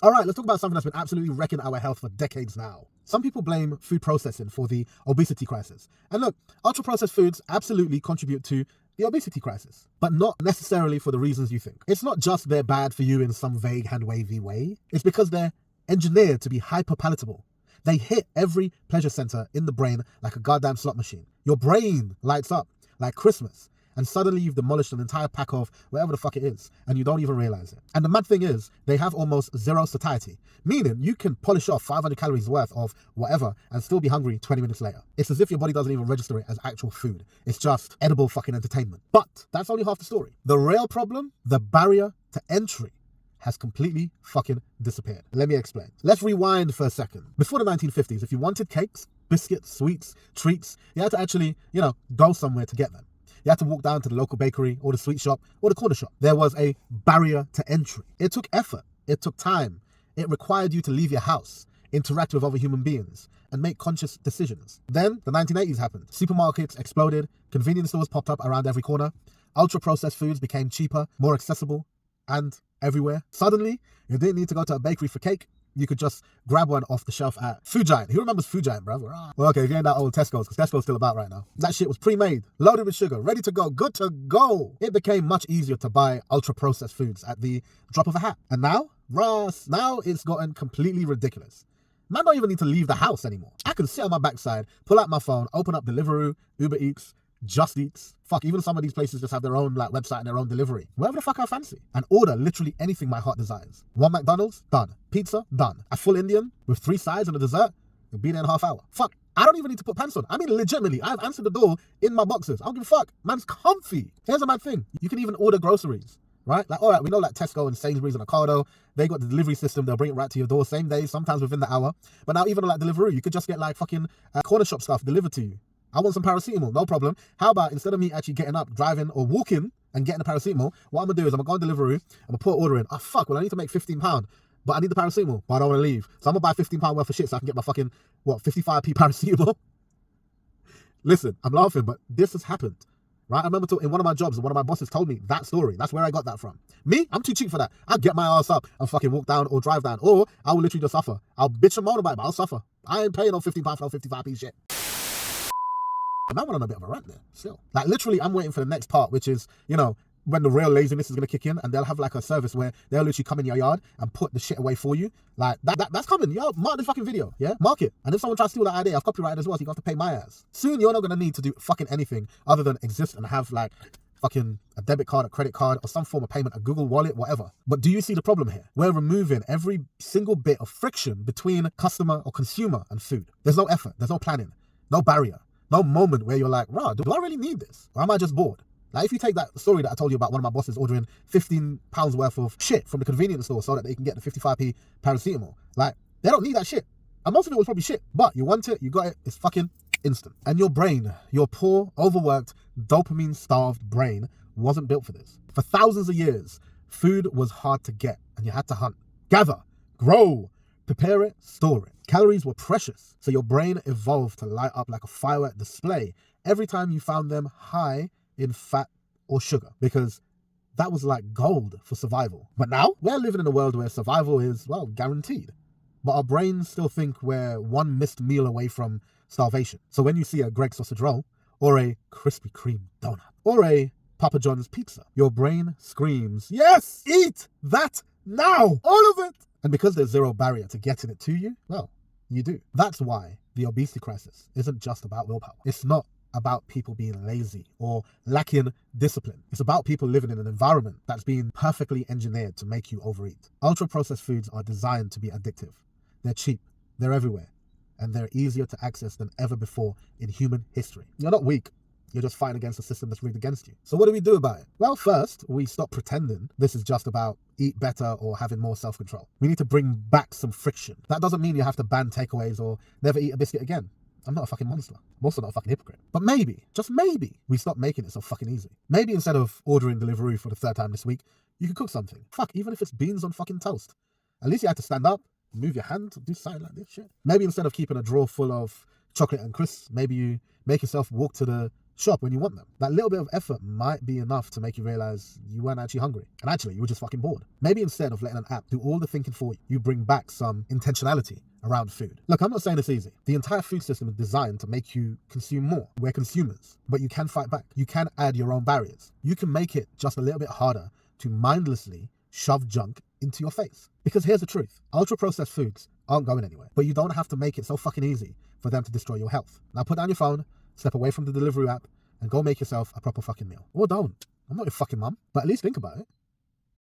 All right, let's talk about something that's been absolutely wrecking our health for decades now. Some people blame food processing for the obesity crisis. And look, ultra-processed foods absolutely contribute to the obesity crisis, but not necessarily for the reasons you think. It's not just they're bad for you in some vague, hand-wavy way. It's because they're engineered to be hyper-palatable. They hit every pleasure center in the brain like a goddamn slot machine. Your brain lights up like Christmas, and suddenly you've demolished an entire pack of whatever the fuck it is, and you don't even realize it. And the mad thing is, they have almost zero satiety, meaning you can polish off 500 calories worth of whatever and still be hungry 20 minutes later. It's as if your body doesn't even register it as actual food. It's just edible fucking entertainment. But that's only half the story. The real problem, the barrier to entry, has completely fucking disappeared. Let me explain. Let's rewind for a second. Before the 1950s, if you wanted cakes, biscuits, sweets, treats, you had to actually, go somewhere to get them. You had to walk down to the local bakery or the sweet shop or the corner shop. There was a barrier to entry. It took effort. It took time. It required you to leave your house, interact with other human beings, and make conscious decisions. Then the 1980s happened. Supermarkets exploded. Convenience stores popped up around every corner. Ultra-processed foods became cheaper, more accessible, and everywhere. Suddenly, you didn't need to go to a bakery for cake. You could just grab one off the shelf at Food Giant. Who remembers Food Giant, bro? Well, okay, if you ain't that old, Tesco's, because Tesco's still about right now. That shit was pre-made, loaded with sugar, ready to go, good to go. It became much easier to buy ultra-processed foods at the drop of a hat. And now, now it's gotten completely ridiculous. Man don't even need to leave the house anymore. I can sit on my backside, pull out my phone, open up Deliveroo, Uber Eats, Just Eats. Fuck, even some of these places just have their own website and their own delivery. Whatever the fuck I fancy. And order literally anything my heart desires. One McDonald's, done. Pizza, done. A full Indian with 3 sides and a dessert, you'll be there in a half hour. Fuck, I don't even need to put pants on. I mean, legitimately, I've answered the door in my boxers. I don't give a fuck. Man's comfy. Here's a mad thing. You can even order groceries, right? All right, we know Tesco and Sainsbury's and Ocado, they got the delivery system. They'll bring it right to your door same day, sometimes within the hour. But now even on Deliveroo, you could just get fucking corner shop stuff delivered to you. I want some paracetamol, no problem. How about instead of me actually getting up, driving, or walking and getting the paracetamol, what I'm gonna do is I'm gonna go on Deliveroo, I'm gonna put an order in. Oh fuck, well I need to make £15, but I need the paracetamol, but I don't wanna leave. So I'm gonna buy £15 worth of shit so I can get my fucking, 55p paracetamol? Listen, I'm laughing, but this has happened, right? I remember in one of my jobs, one of my bosses told me that story. That's where I got that from. Me, I'm too cheap for that. I'll get my ass up and fucking walk down or drive down, or I will literally just suffer. I'll bitch and moan about it, but I'll suffer. I ain't paying no £15 for no 55p shit. And I went on a bit of a rant there, still. Literally, I'm waiting for the next part, which is, when the real laziness is going to kick in, and they'll have a service where they'll literally come in your yard and put the shit away for you. That's coming. Yo, mark this fucking video, yeah? Mark it. And if someone tries to steal that idea, I've copyrighted as well, so you have to pay my ass. Soon, you're not going to need to do fucking anything other than exist and have, fucking a debit card, a credit card, or some form of payment, a Google Wallet, whatever. But do you see the problem here? We're removing every single bit of friction between customer or consumer and food. There's no effort. There's no planning. No barrier. No moment where you're like, rah, do I really need this? Or am I just bored? If you take that story that I told you about one of my bosses ordering £15 worth of shit from the convenience store so that they can get the 55p paracetamol. They don't need that shit. And most of it was probably shit. But you want it, you got it, it's fucking instant. And your brain, your poor, overworked, dopamine-starved brain wasn't built for this. For thousands of years, food was hard to get and you had to hunt, gather, grow, prepare it, store it. Calories were precious, so your brain evolved to light up like a firework display every time you found them high in fat or sugar, because that was like gold for survival. But now, we're living in a world where survival is, guaranteed. But our brains still think we're one missed meal away from starvation. So when you see a Greg's sausage roll, or a Krispy Kreme donut, or a Papa John's pizza, your brain screams, yes, eat that now, all of it. And because there's zero barrier to getting it to you, you do. That's why the obesity crisis isn't just about willpower. It's not about people being lazy or lacking discipline. It's about people living in an environment that's been perfectly engineered to make you overeat. Ultra-processed foods are designed to be addictive. They're cheap, they're everywhere, and they're easier to access than ever before in human history. You're not weak. You're just fighting against a system that's rigged against you. So what do we do about it? Well, first, we stop pretending this is just about eat better or having more self-control. We need to bring back some friction. That doesn't mean you have to ban takeaways or never eat a biscuit again. I'm not a fucking monster. I'm also not a fucking hypocrite. But maybe, just maybe, we stop making it so fucking easy. Maybe instead of ordering Deliveroo for the 3rd time this week, you could cook something. Fuck, even if it's beans on fucking toast. At least you had to stand up, move your hand, do something like this shit. Maybe instead of keeping a drawer full of chocolate and crisps, maybe you make yourself walk to the shop when you want them. That little bit of effort might be enough to make you realize you weren't actually hungry. And actually, you were just fucking bored. Maybe instead of letting an app do all the thinking for you, you bring back some intentionality around food. Look, I'm not saying it's easy. The entire food system is designed to make you consume more. We're consumers, but you can fight back. You can add your own barriers. You can make it just a little bit harder to mindlessly shove junk into your face. Because here's the truth. Ultra-processed foods aren't going anywhere, but you don't have to make it so fucking easy for them to destroy your health. Now put down your phone, step away from the delivery app, and go make yourself a proper fucking meal. Or don't. I'm not your fucking mum, but at least think about it.